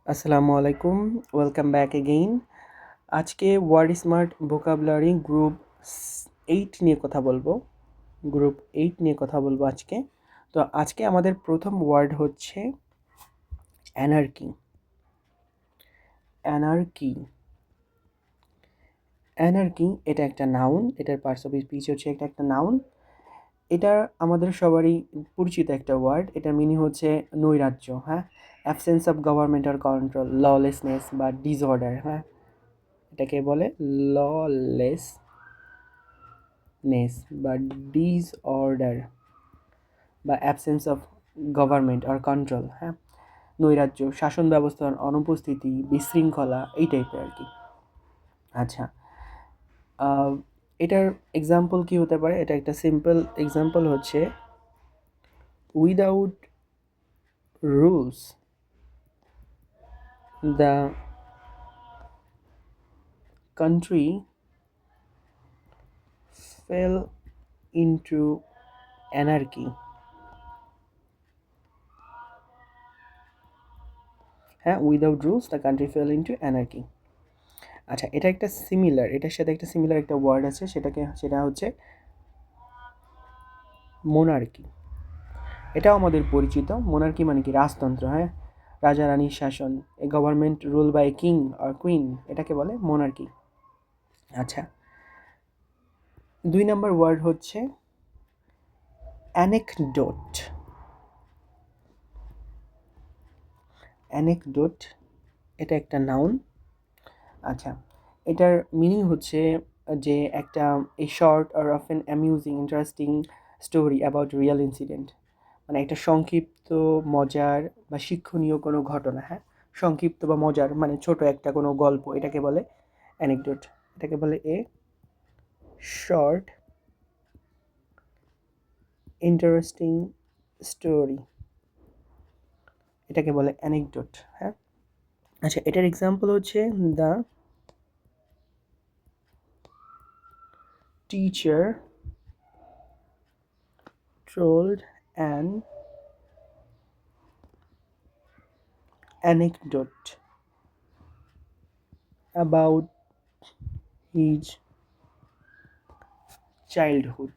আসসালামু আলাইকুম, welcome back again. আজকে ওয়ার্ড স্মার্ট ভোকাবুলারি গ্রুপ 8 নিয়ে কথা বলবো। আজকে। তো আজকে আমাদের প্রথম ওয়ার্ড হচ্ছে অ্যানার্কি। অ্যানার্কি অ্যানার্কি এটা একটা নাউন, এটার পার্টস অফ স্পিচ হচ্ছে একটা নাউন। এটা আমাদের সবারই পরিচিত একটা ওয়ার্ড। এটার মিনিং হচ্ছে নৈরাজ্য, হ্যাঁ, absence of government or control, lawlessness বা ডিসঅর্ডার, হ্যাঁ, এটাকে বলে ললেসনেস বা ডিসঅর্ডার বা absence of government or control, হ্যাঁ, নৈরাজ্য, শাসন ব্যবস্থার অনুপস্থিতি, বিশৃঙ্খলা, এই টাইপের আর কি। আচ্ছা, আহ, এটার এক্সাম্পল কি হতে পারে? এটা একটা সিম্পল এক্সাম্পল হচ্ছে without rules the country fell into anarchy. হ্যাঁ, without rules the country fail into anarchy. আচ্ছা, এটা একটা সিমিলার, এটার সাথে একটা সিমিলার একটা ওয়ার্ড আছে, সেটা হচ্ছে মোনার্কি। এটাও আমাদের পরিচিত। মোনার্কি মানে কি? রাজতন্ত্র, হ্যাঁ, রাজা রানীর শাসন, a government rule by king আর কুইন, এটাকে বলে মোনার্কি। আচ্ছা, 2 নম্বর ওয়ার্ড হচ্ছে অ্যানেকডোট। অ্যানেকডোট এটা একটা নাউন। আচ্ছা, এটার মিনিং হচ্ছে যে একটা a short or often amusing interesting story about real incident, মানে একটা সংক্ষিপ্ত মজার বা শিক্ষণীয় কোনো ঘটনা, হ্যাঁ, সংক্ষিপ্ত বা মজার মানে ছোট একটা কোনো গল্প, এটাকে বলে অ্যানেকডোট। এটাকে বলে এ শর্ট ইন্টারেস্টিং স্টোরি, এটাকে বলে অ্যানেকডোট, হ্যাঁ। আচ্ছা, এটার এক্সাম্পল হচ্ছে the teacher told an anecdote about his childhood.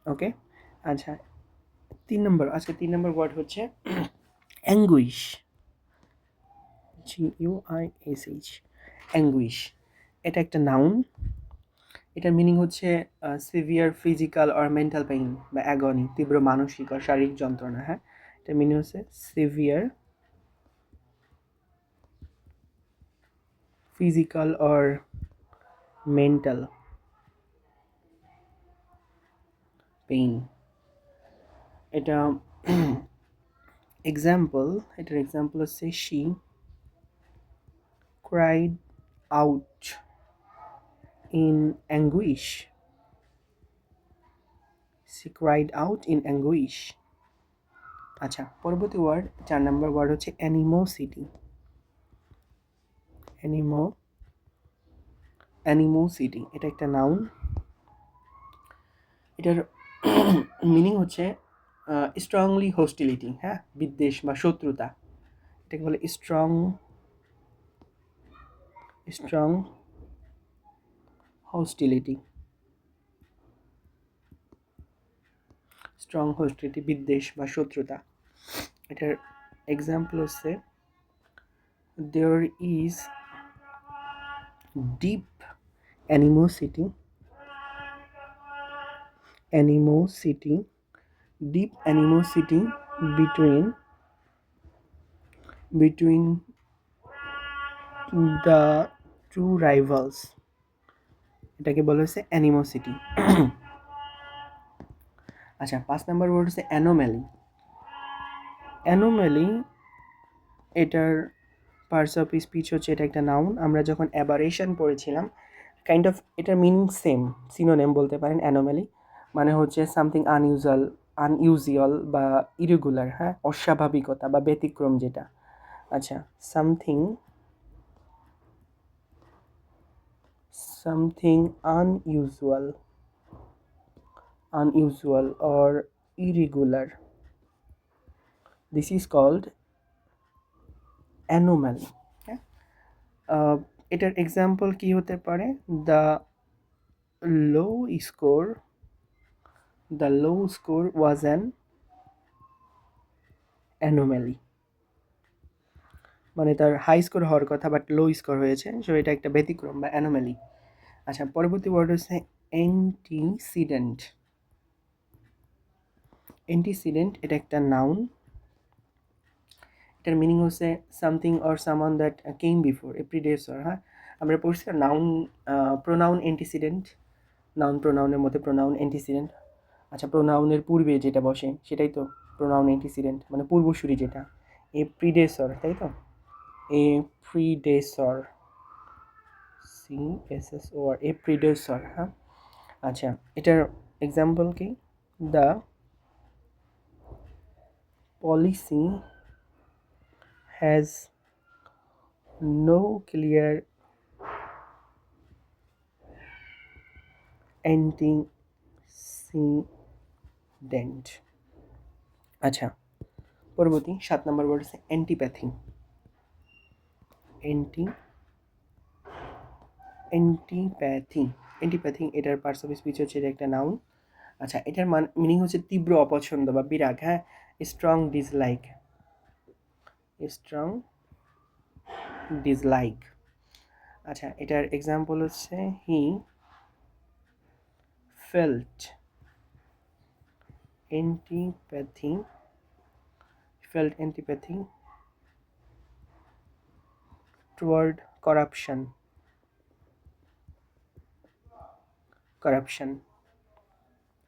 ওকে। আচ্ছা, 3 নম্বর ওয়ার্ড হচ্ছে অ্যাঙ্গুইশ। GUISH, anguish. এটা একটা নাউন। এটার মিনিং হচ্ছে severe physical or mental pain বা অ্যাগনি, তীব্র মানসিক আর শারীরিক যন্ত্রণা, হ্যাঁ। এটার মিনিং হচ্ছে severe physical or mental pain. এটা এটার এক্সাম্পল হচ্ছে she cried out in anguish. She cried out in anguish. আচ্ছা, পরবর্তী ওয়ার্ড, 4 নম্বর ওয়ার্ড হচ্ছে অ্যানিমোসিটি। অ্যানিমোসিটি এটা একটা নাউন। এটার মিনিং হচ্ছে স্ট্রংলি হোস্টিলিটি, হ্যাঁ, বিদ্বেষ বা শত্রুতা, এটাকে বলে স্ট্রং হোস্টিলিটি। বিদ্বেষ বা শত্রুতা। এটার এক্সাম্পল হচ্ছে there is deep animosity deep animosity between the two rivals, এটাকে বলা হচ্ছে অ্যানিমোসিটি। আচ্ছা, 5 নম্বর ওয়ার্ড হচ্ছে অ্যানোম্যালি। এটার পার্টস অফ স্পিচ হচ্ছে, এটা একটা নাউন। আমরা যখন অ্যাবারেশন পড়েছিলাম, কাইন্ড অফ এটার মিনিং সেম, সিনোনেম বলতে পারেন। অ্যানোম্যালি মানে হচ্ছে সামথিং আনইউজুয়াল বা ইরেগুলার, হ্যাঁ, অস্বাভাবিকতা বা ব্যতিক্রম যেটা। আচ্ছা, something unusual or irregular, this is called anomaly. হ্যাঁ, এটার এক্সাম্পল কি হতে পারে? The low score the low score was an anomaly. মানে তার হাই স্কোর হওয়ার কথা বাট লো স্কোর হয়েছে, সো এটা একটা ব্যতিক্রম বা অ্যানোমালি। আচ্ছা, পরবর্তী ওয়ার্ড হচ্ছে অ্যান্টিসিডেন্ট। অ্যান্টিসিডেন্ট এটা একটা নাউন। এটার মিনিং হচ্ছে সামথিং অর সামান দ্যাট কেম বিফোর, এ প্রিডেসর। হ্যাঁ, আমরা পড়ছি নাউন প্রোনাউন অ্যান্টিসিডেন্ট, নাউন প্রোনাউনের মধ্যে প্রোনাউন অ্যান্টিসিডেন্ট। আচ্ছা, প্রোনাউনের পূর্বে যেটা বসে সেটাই তো প্রোনাউন অ্যান্টিসিডেন্ট, মানে পূর্বসূরি যেটা, এ প্রিডেসর, তাই তো? এ প্রিডেসর, CSSOR, এ প্রিডেসর। হ্যাঁ, আচ্ছা, এটার এক্সাম্পল কি? The policy has no clear antecedent. আচ্ছা, পরবর্তী 7 নম্বর ওয়ার্ড হচ্ছে অ্যান্টিপ্যাথি। অ্যান্টিপ্যাথি অ্যান্টিপ্যাথি এটার পার্টস অফ স্পিচ হচ্ছে, এটা একটা নাউন। আচ্ছা, এটার মিনিং হচ্ছে তীব্র অপছন্দ বা বিরাগ। হ্যাঁ, স্ট্রং ডিসলাইক, স্ট্রং ডিসলাইক। আচ্ছা, এটার এক্সাম্পল হচ্ছে হি ফেল্ট অ্যান্টিপ্যাথি টুয়ার্ড করাপশন।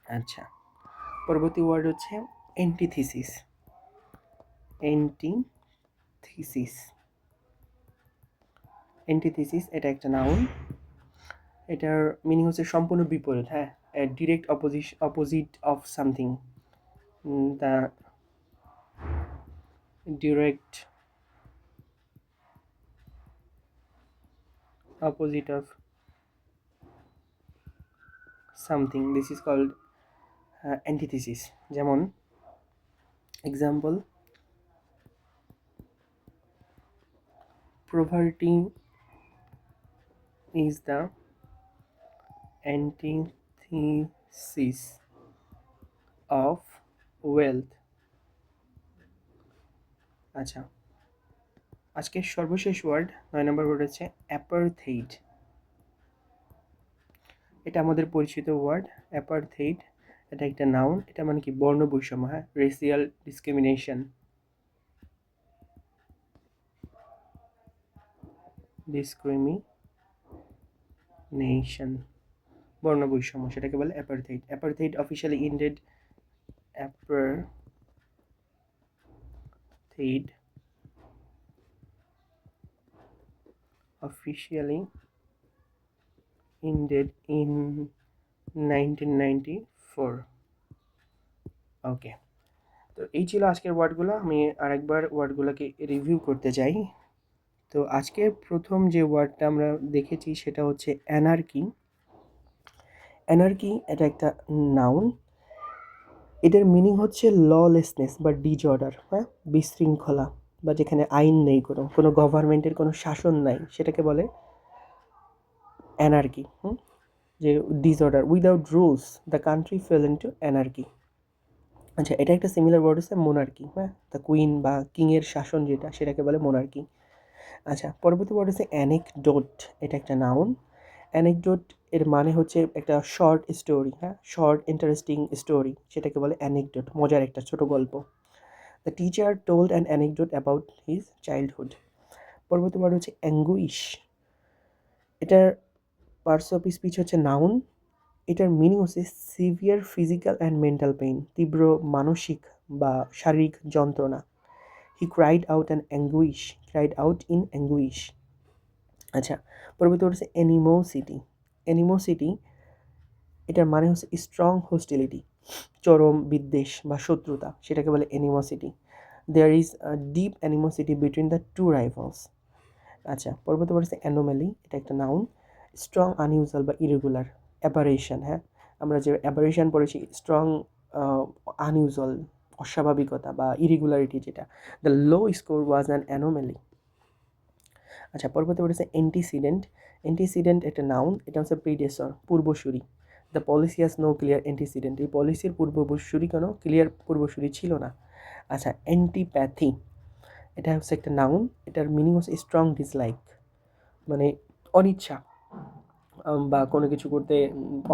আচ্ছা, পরবর্তী ওয়ার্ড হচ্ছে অ্যান্টিথিসিস। অ্যান্টিথিসিস এটা একটা নাউন। এটার মিনিং হচ্ছে সম্পূর্ণ বিপরীত। হ্যাঁ, direct opposite of something, the direct opposite of something, this is called antithesis. যেমন example, poverty is the antithesis of wealth. আচ্ছা, আজকের সর্বশেষ ওয়ার্ড 9 নম্বর ওয়ার্ড হচ্ছে অ্যাপারথেইড। এটা আমাদের পরিচিত ওয়ার্ড। অ্যাপারথেইড এটা একটা নাউন। এটা মানে কি? বর্ণ বৈষম্য। হ্যাঁ, রেসিয়াল ডিসক্রিমিনেশন, বর্ণ বৈষম্য, সেটাকে বলে অ্যাপারথেইড। অ্যাপারথেইড অফিশিয়ালি ইন্ডেড in 1994. ওকে, তো এই ছিল আজকের ওয়ার্ডগুলো। আমি আরেকবার ওয়ার্ডগুলোকে রিভিউ করতে চাই। তো আজকে প্রথম যে ওয়ার্ডটা আমরা দেখেছি সেটা হচ্ছে অ্যানার্কি। এটা একটা নাউন। এটার মিনিং হচ্ছে ললেসনেস বা ডিজঅর্ডার। হ্যাঁ, বিশৃঙ্খলা, বা যেখানে আইন নেই, কোনো গভর্নমেন্টের কোনো শাসন নাই, সেটাকে বলে অ্যানার্কি। যে disorder, without rules the country fail into anarchy. আচ্ছা, এটা একটা সিমিলার ওয়ার্ড হচ্ছে মোনার্কি। হ্যাঁ, দ্য কুইন বা কিংয়ের শাসন যেটা, সেটাকে বলে মোনার্কি। আচ্ছা, পরবর্তী ওয়ার্ড হচ্ছে অ্যানেকডোট। এটা একটা নাউন। অ্যানেকডোট এর মানে হচ্ছে একটা শর্ট স্টোরি। হ্যাঁ, শর্ট ইন্টারেস্টিং স্টোরি, সেটাকে বলে অ্যানেকডোট, মজার একটা ছোট গল্প। The teacher told an anecdote about his childhood. পরবর্তী ওয়ার্ড হচ্ছে অ্যাঙ্গুইশ। এটার পার্টস অফ স্পিচ হচ্ছে নাউন। এটার মিনিং হচ্ছে severe physical and mental pain, তীব্র মানসিক বা শারীরিক যন্ত্রণা। হি ক্রাইড আউট ইন অ্যাঙ্গুইশ। আচ্ছা, পরবর্তী হচ্ছে অ্যানিমোসিটি। এটার মানে হচ্ছে স্ট্রং হোস্টিলিটি, চরম বিদ্বেষ বা শত্রুতা, সেটাকে বলে animosity. There is deep animosity between the two rivals. আচ্ছা, পরবর্তী হচ্ছে অ্যানোমালি। এটা একটা নাউন। স্ট্রং আনইউজুয়াল বা ইরেগুলার, অ্যাবারেশন। হ্যাঁ, আমরা যে অ্যাবারেশন পড়েছি, স্ট্রং আনইউজুয়াল, অস্বাভাবিকতা বা ইরেগুলারিটি যেটা। The low score was an anomaly. আচ্ছা, পরবর্তী বলেছে অ্যান্টিসিডেন্ট। অ্যান্টিসিডেন্ট একটা নাউন, এটা হচ্ছে প্রিডেসর, পূর্বসূরি। The policy has no clear antecedent, এই পলিসির পূর্বসূরি কেন ক্লিয়ার পূর্বসূরি ছিল না। আচ্ছা, অ্যান্টিপ্যাথি, এটা হচ্ছে একটা নাউন, এটার মিনিং হচ্ছে স্ট্রং ডিসলাইক, মানে অনিচ্ছা বা কোনো কিছু করতে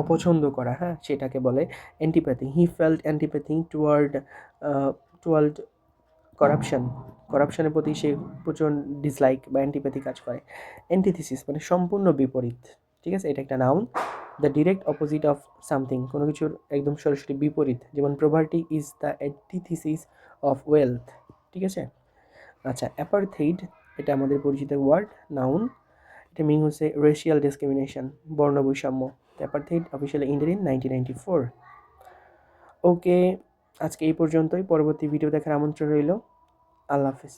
অপছন্দ করা, হ্যাঁ, সেটাকে বলে antipathy. He felt antipathy toward corruption, করাপশনের প্রতি সে প্রচণ্ড ডিসলাইক বা অ্যান্টিপ্যাথি কাজ করে। অ্যান্টিথিসিস মানে সম্পূর্ণ বিপরীত, ঠিক আছে, এটা একটা noun. The direct opposite of something, কোনো কিছুর একদম সরাসরি বিপরীত, যেমন poverty is the antithesis of wealth, ঠিক আছে। আচ্ছা, অ্যাপারথেইড, এটা আমাদের পরিচিত ওয়ার্ড, নাউন, এটা মিনিং হচ্ছে রেশিয়াল ডিসক্রিমিনেশন, বর্ণ বৈষম্য। অ্যাপারথেইড অফিসিয়ালি ইন্ডিয়ান ইন 1994। ওকে, আজকে এই পর্যন্তই, পরবর্তী ভিডিও দেখার আমন্ত্রণ রইল। আল্লাহ হাফিজ।